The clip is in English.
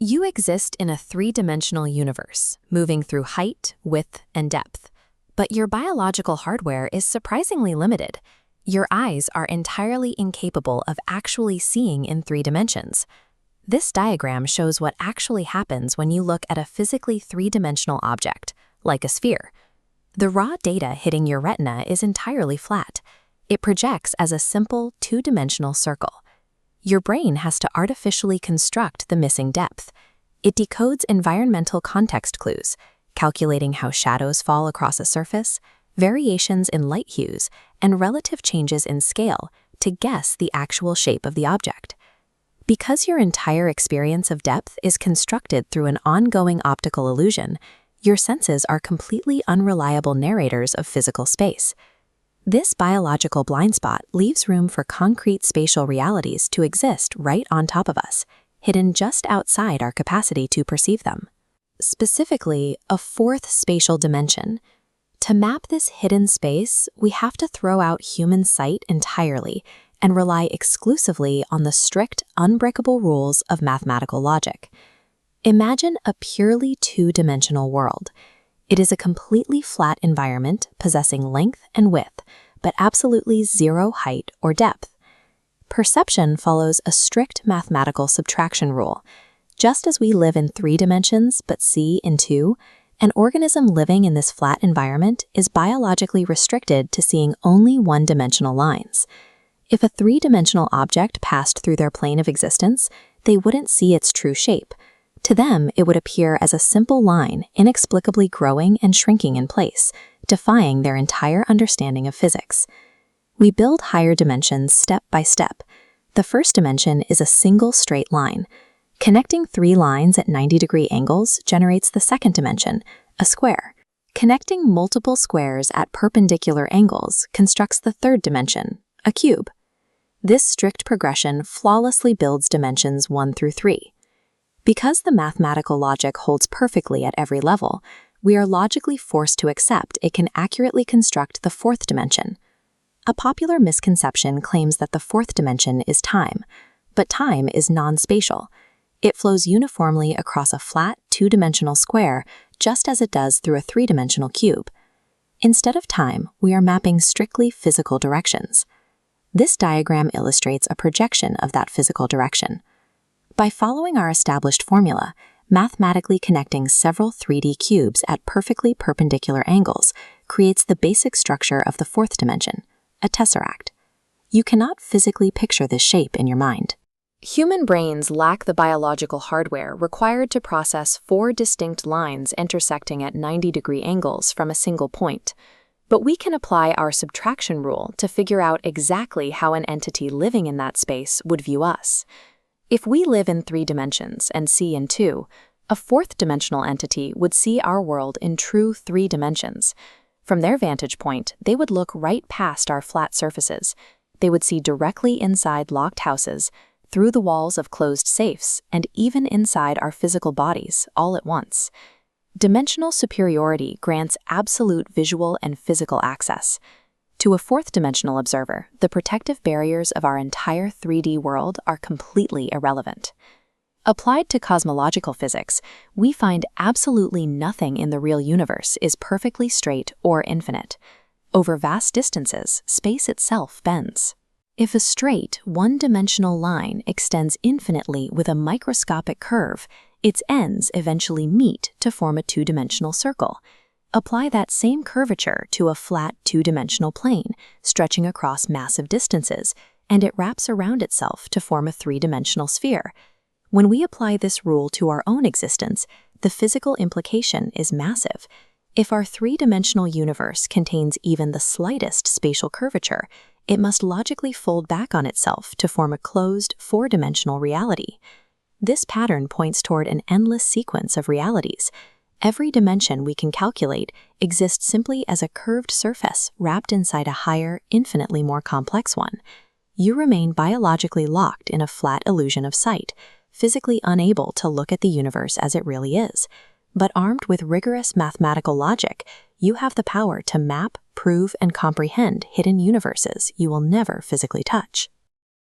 You exist in a three-dimensional universe, moving through height, width, and depth. But your biological hardware is surprisingly limited. Your eyes are entirely incapable of actually seeing in 3 dimensions. This diagram shows what actually happens when you look at a physically 3-dimensional object, like a sphere. The raw data hitting your retina is entirely flat. It projects as a simple 2-dimensional circle. Your brain has to artificially construct the missing depth. It decodes environmental context clues, calculating how shadows fall across a surface, variations in light hues, and relative changes in scale to guess the actual shape of the object. Because your entire experience of depth is constructed through an ongoing optical illusion, your senses are completely unreliable narrators of physical space. This biological blind spot leaves room for concrete spatial realities to exist right on top of us, hidden just outside our capacity to perceive them. Specifically, a 4th spatial dimension. To map this hidden space, we have to throw out human sight entirely and rely exclusively on the strict, unbreakable rules of mathematical logic. Imagine a purely 2-dimensional world. It is a completely flat environment possessing length and width, but absolutely zero height or depth. Perception follows a strict mathematical subtraction rule. Just as we live in 3 dimensions but see in 2, an organism living in this flat environment is biologically restricted to seeing only 1-dimensional lines. If a 3-dimensional object passed through their plane of existence, they wouldn't see its true shape. To them, it would appear as a simple line, inexplicably growing and shrinking in place, defying their entire understanding of physics. We build higher dimensions step by step. The first dimension is a single straight line. Connecting 3 lines at 90-degree angles generates the second dimension, a square. Connecting multiple squares at perpendicular angles constructs the third dimension, a cube. This strict progression flawlessly builds dimensions 1 through 3. Because the mathematical logic holds perfectly at every level, we are logically forced to accept it can accurately construct the 4th dimension. A popular misconception claims that the 4th dimension is time, but time is non-spatial. It flows uniformly across a flat 2-dimensional square just as it does through a 3-dimensional cube. Instead of time, we are mapping strictly physical directions. This diagram illustrates a projection of that physical direction. By following our established formula, mathematically connecting several 3D cubes at perfectly perpendicular angles creates the basic structure of the 4th dimension, a tesseract. You cannot physically picture this shape in your mind. Human brains lack the biological hardware required to process 4 distinct lines intersecting at 90-degree angles from a single point. But we can apply our subtraction rule to figure out exactly how an entity living in that space would view us. If we live in 3 dimensions and see in 2, a 4th-dimensional entity would see our world in true 3 dimensions. From their vantage point, they would look right past our flat surfaces. They would see directly inside locked houses, through the walls of closed safes, and even inside our physical bodies, all at once. Dimensional superiority grants absolute visual and physical access. To a 4th-dimensional observer, the protective barriers of our entire 3D world are completely irrelevant. Applied to cosmological physics, we find absolutely nothing in the real universe is perfectly straight or infinite. Over vast distances, space itself bends. If a straight, 1-dimensional line extends infinitely with a microscopic curve, its ends eventually meet to form a 2-dimensional circle. Apply that same curvature to a flat 2-dimensional plane, stretching across massive distances, and it wraps around itself to form a 3-dimensional sphere. When we apply this rule to our own existence, the physical implication is massive. If our 3-dimensional universe contains even the slightest spatial curvature, it must logically fold back on itself to form a closed 4-dimensional reality. This pattern points toward an endless sequence of realities. Every dimension we can calculate exists simply as a curved surface wrapped inside a higher, infinitely more complex one. You remain biologically locked in a flat illusion of sight, physically unable to look at the universe as it really is. But armed with rigorous mathematical logic, you have the power to map, prove, and comprehend hidden universes you will never physically touch.